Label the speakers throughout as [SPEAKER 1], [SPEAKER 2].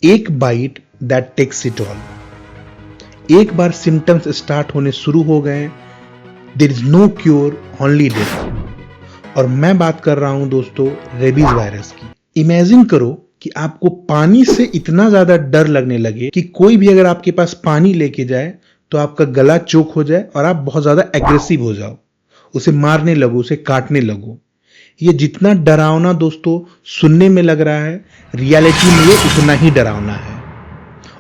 [SPEAKER 1] एक bite that takes it all. एक बार सिम्टम्स स्टार्ट होने शुरू हो गए, there is no cure, only death. और मैं बात कर रहा हूं दोस्तों रेबीज वायरस की। इमेजिन करो कि आपको पानी से इतना ज्यादा डर लगने लगे कि कोई भी अगर आपके पास पानी लेके जाए तो आपका गला चोक हो जाए और आप बहुत ज्यादा एग्रेसिव हो जाओ, उसे मारने लगो, उसे काटने लगो। ये जितना डरावना दोस्तों सुनने में लग रहा है, रियलिटी में ये उतना ही डरावना है।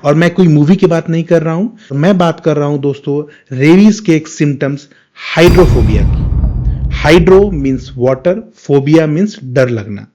[SPEAKER 1] और मैं कोई मूवी की बात नहीं कर रहा हूं, मैं बात कर रहा हूं दोस्तों रेबीज के एक सिम्टम्स हाइड्रोफोबिया की। Hydro means water, phobia means डर लगना।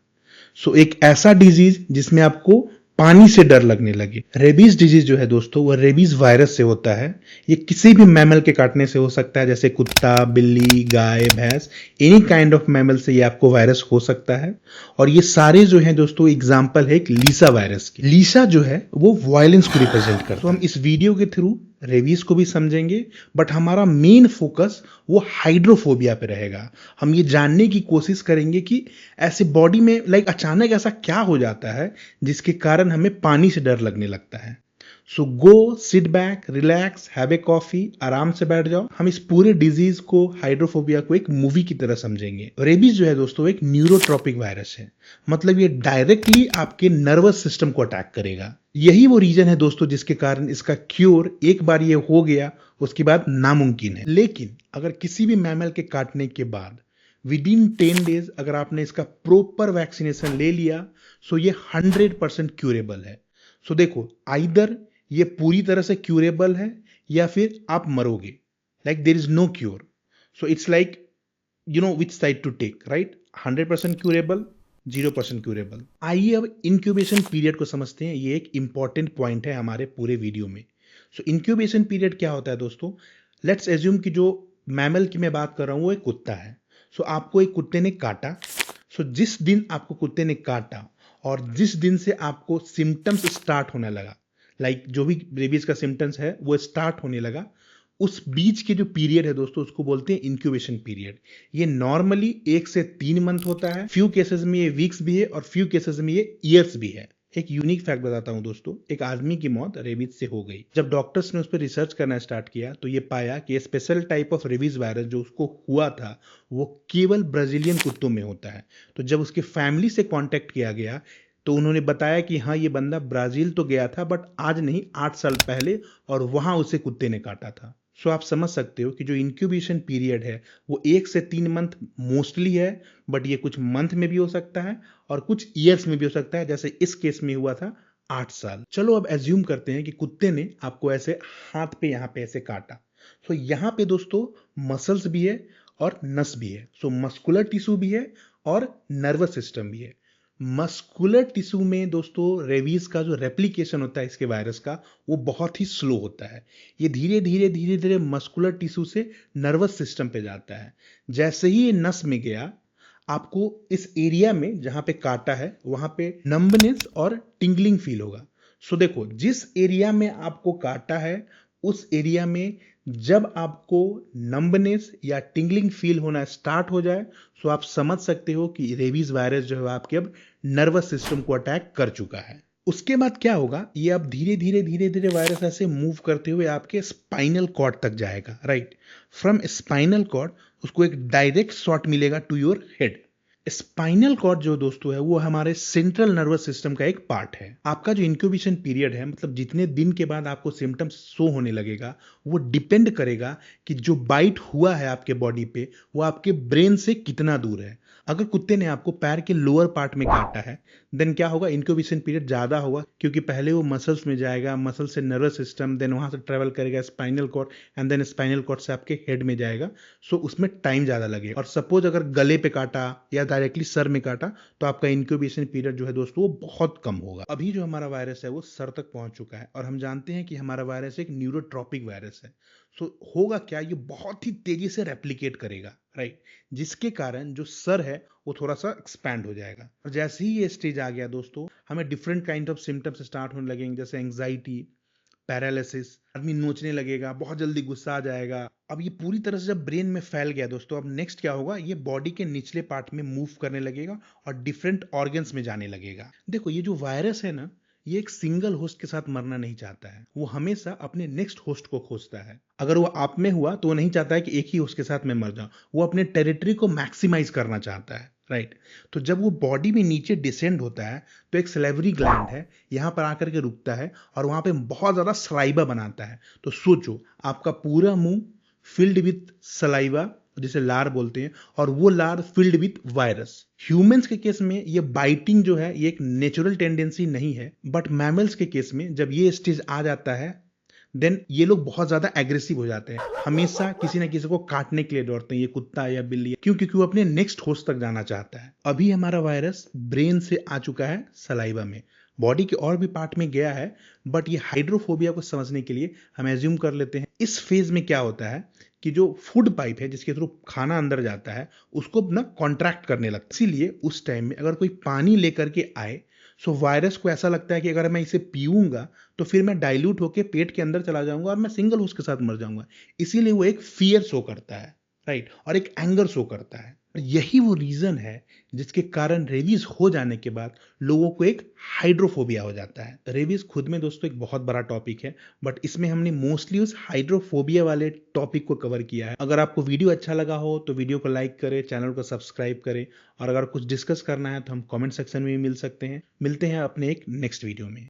[SPEAKER 1] सो एक ऐसा डिजीज जिसमें आपको पानी से डर लगने लगे। रेबीज डिजीज जो है दोस्तों वह रेबीज वायरस से होता है। ये किसी भी मैमल के काटने से हो सकता है, जैसे कुत्ता, बिल्ली, गाय, भैंस, एनी काइंड ऑफ मैमल से ये आपको वायरस हो सकता है। और ये सारे जो है दोस्तों एग्जाम्पल है एक लीसा वायरस की। लीसा जो है वो वायलेंस को रिप्रेजेंट करता है। तो हम इस वीडियो के थ्रू रेबीज को भी समझेंगे, बट हमारा मेन फोकस वो हाइड्रोफोबिया पे रहेगा। हम ये जानने की कोशिश करेंगे कि ऐसे बॉडी में अचानक ऐसा क्या हो जाता है जिसके कारण हमें पानी से डर लगने लगता है। So go sit back, relax, have a coffee, आराम से बैठ जाओ। हम इस पूरे डिजीज को, हाइड्रोफोबिया को एक मूवी की तरह समझेंगे। रेबीज जो है दोस्तों एक न्यूरोट्रॉपिक वायरस है, मतलब ये डायरेक्टली आपके नर्वस सिस्टम को अटैक करेगा। यही वो रीजन है दोस्तों जिसके कारण इसका क्योर एक बार ये हो गया उसके बाद नामुमकिन है। लेकिन अगर किसी भी मैमल के काटने के बाद विद इन 10 डेज अगर आपने इसका प्रॉपर वैक्सीनेशन ले लिया, सो ये 100% क्यूरेबल है। सो देखो, आइदर ये पूरी तरह से क्यूरेबल है या फिर आप मरोगे। There is no cure. So it's you know which side to take, right? 100% curable, 0% curable. आइए अब इंक्यूबेशन पीरियड को समझते हैं। ये एक इंपॉर्टेंट पॉइंट है हमारे पूरे वीडियो में। सो इंक्यूबेशन पीरियड क्या होता है दोस्तों? लेट्स एज्यूम कि जो मैमल की मैं बात कर रहा हूं वो एक कुत्ता है। सो आपको एक कुत्ते ने काटा। सो जिस दिन आपको कुत्ते ने काटा और जिस दिन से आपको सिम्टम्स स्टार्ट होने लगा, जो भी रेबीज का सिम्टम्स है वो स्टार्ट होने लगा, उस बीच के जो पीरियड है दोस्तों उसको बोलते हैं इंक्यूबेशन पीरियड। ये नॉर्मली 1 से 3 मंथ होता है। फ्यू केसेस में ये वीक्स भी है और फ्यू केसेस में ये ईयर्स भी है। एक यूनिक फैक्ट बताता हूं दोस्तों, एक आदमी की मौत रेबीज से हो गई। जब डॉक्टर्स ने उस पर रिसर्च करना स्टार्ट किया तो ये पाया कि ये special type of rabies virus जो उसको हुआ था वो केवल ब्राजीलियन कुत्तों में होता है। तो जब उसके फैमिली से कांटेक्ट किया गया तो उन्होंने बताया कि हाँ, ये बंदा ब्राजील तो गया था बट आज नहीं, 8 साल पहले, और वहां उसे कुत्ते ने काटा था। सो आप समझ सकते हो कि जो इंक्यूबेशन पीरियड है वो 1 से 3 मंथ मोस्टली है, बट ये कुछ मंथ में भी हो सकता है और कुछ ईयर्स में भी हो सकता है, जैसे इस केस में हुआ था 8 साल। चलो अब एज्यूम करते हैं कि कुत्ते ने आपको ऐसे हाथ पे यहां पे ऐसे काटा। सो यहां पे दोस्तों मसल्स भी है और नस भी है। सो मस्कुलर टिश्यू भी है और नर्वस सिस्टम भी है। मस्कुलर टिश्यू में दोस्तों रेबीज का जो रेप्लिकेशन होता है इसके वायरस का वो बहुत ही स्लो होता है। ये धीरे धीरे धीरे धीरे मस्कुलर टिश्यू से नर्वस सिस्टम पे जाता है। जैसे ही ये नस में गया, आपको इस एरिया में जहां पे काटा है वहां पे नंबनेस और टिंगलिंग फील होगा। सो देखो, जिस एरिया में आपको काटा है उस एरिया में जब आपको नंबनेस या टिंगलिंग फील होना स्टार्ट हो जाए, सो आप समझ सकते हो कि रेबीज वायरस जो है आपके अब नर्वस सिस्टम को अटैक कर चुका है। उसके बाद क्या होगा, ये अब धीरे धीरे धीरे धीरे वायरस ऐसे मूव करते हुए आपके स्पाइनल कॉर्ड तक जाएगा, राइट? फ्रॉम स्पाइनल कॉर्ड उसको एक डायरेक्ट शॉट मिलेगा to your head. Spinal cord जो दोस्तों है वो हमारे सेंट्रल नर्वस सिस्टम का एक पार्ट है। आपका जो इंक्यूबेशन पीरियड है, मतलब जितने दिन के बाद आपको सिम्टम्स शो होने लगेगा, वो डिपेंड करेगा कि जो बाइट हुआ है आपके बॉडी पे वो आपके ब्रेन से कितना दूर है। अगर कुत्ते ने आपको पैर के लोअर पार्ट में काटा है देन क्या होगा, इंक्यूबेशन पीरियड ज्यादा होगा, क्योंकि पहले वो मसल्स में जाएगा, मसल से नर्वस सिस्टम, देन वहां से ट्रेवल करेगा spinal cord and then spinal cord से आपके हेड में जाएगा। सो उसमें टाइम ज्यादा लगेगा। और सपोज अगर गले पे काटा या डायरेक्टली सर में काटा तो आपका इंक्यूबेशन पीरियड जो है दोस्तों वो बहुत कम होगा। अभी जो हमारा वायरस है वो सर तक पहुंच चुका है और हम जानते हैं कि हमारा वायरस एक न्यूरोट्रॉपिक वायरस है। सो होगा क्या, ये बहुत ही तेजी से रेप्लिकेट करेगा, राइट? जिसके कारण जो सर है वो थोड़ा सा एक्सपैंड हो जाएगा। और जैसे ही ये स्टेज आ गया दोस्तों, हमें different kind of symptoms start होने लगेंगे, जैसे एंग्जाइटी, पैरालिसिस, आदमी नोचने लगेगा, बहुत जल्दी गुस्सा आ जाएगा। अब ये पूरी तरह से जब ब्रेन में फैल गया दोस्तों, अब नेक्स्ट क्या होगा, ये बॉडी के निचले पार्ट में मूव करने लगेगा और डिफरेंट ऑर्गन्स में जाने लगेगा। देखो, ये जो वायरस है ना, ये एक सिंगल होस्ट के साथ मरना नहीं चाहता है, वो हमेशा अपने नेक्स्ट होस्ट को खोजता है। अगर वो आप में हुआ तो वो नहीं चाहता है कि एक ही होस्ट के साथ मैं मर जाऊं, वो अपने टेरिटरी को मैक्सिमाइज करना चाहता है, राइट। तो जब वो बॉडी में नीचे डिसेंड होता है तो एक सलेवरी ग्लैंड है, यहाँ पर आकर के रुकता है और वहां पे बहुत ज्यादा सलाइवा बनाता है। तो सोचो, आपका पूरा मुंह फिल्ड विथ सलाइवा, जिसे लार बोलते हैं, और वो लार फिल्ड विथ वायरस। ह्यूमंस के केस में ये बाइटिंग जो है ये एक नेचुरल टेंडेंसी नहीं है, बट मैमल्स के केस में जब ये स्टेज आ जाता है देन ये लोग बहुत ज्यादा एग्रेसिव हो जाते हैं, हमेशा किसी ना किसी को काटने के लिए दौड़ते हैं, ये कुत्ता या बिल्ली, क्यों? क्योंकि वो अपने नेक्स्ट होस्ट तक जाना चाहता है। अभी हमारा वायरस ब्रेन से आ चुका है सलाइवा में, बॉडी के और भी पार्ट में गया है, बट ये हाइड्रोफोबिया को समझने के लिए हम एज्यूम कर लेते हैं इस फेज में क्या होता है कि जो फूड पाइप है जिसके थ्रू खाना अंदर जाता है उसको ना कॉन्ट्रैक्ट करने लगता है। इसीलिए उस टाइम में अगर कोई पानी लेकर के आए, सो वायरस को ऐसा लगता है कि अगर मैं इसे पीऊंगा तो फिर मैं डाइल्यूट होकर पेट के अंदर चला जाऊंगा और मैं सिंगल होस्ट के साथ मर जाऊंगा। इसीलिए वो एक फियर शो करता है, राइट, और एक एंगर शो करता है। यही वो रीजन है जिसके कारण रेबीज हो जाने के बाद लोगों को एक हाइड्रोफोबिया हो जाता है। रेबीज खुद में दोस्तों एक बहुत बड़ा टॉपिक है, बट इसमें हमने मोस्टली उस हाइड्रोफोबिया वाले टॉपिक को कवर किया है। अगर आपको वीडियो अच्छा लगा हो तो वीडियो को लाइक करें, चैनल को सब्सक्राइब करें, और अगर कुछ डिस्कस करना है तो हम कमेंट सेक्शन में भी मिल सकते हैं। मिलते हैं अपने एक नेक्स्ट वीडियो में।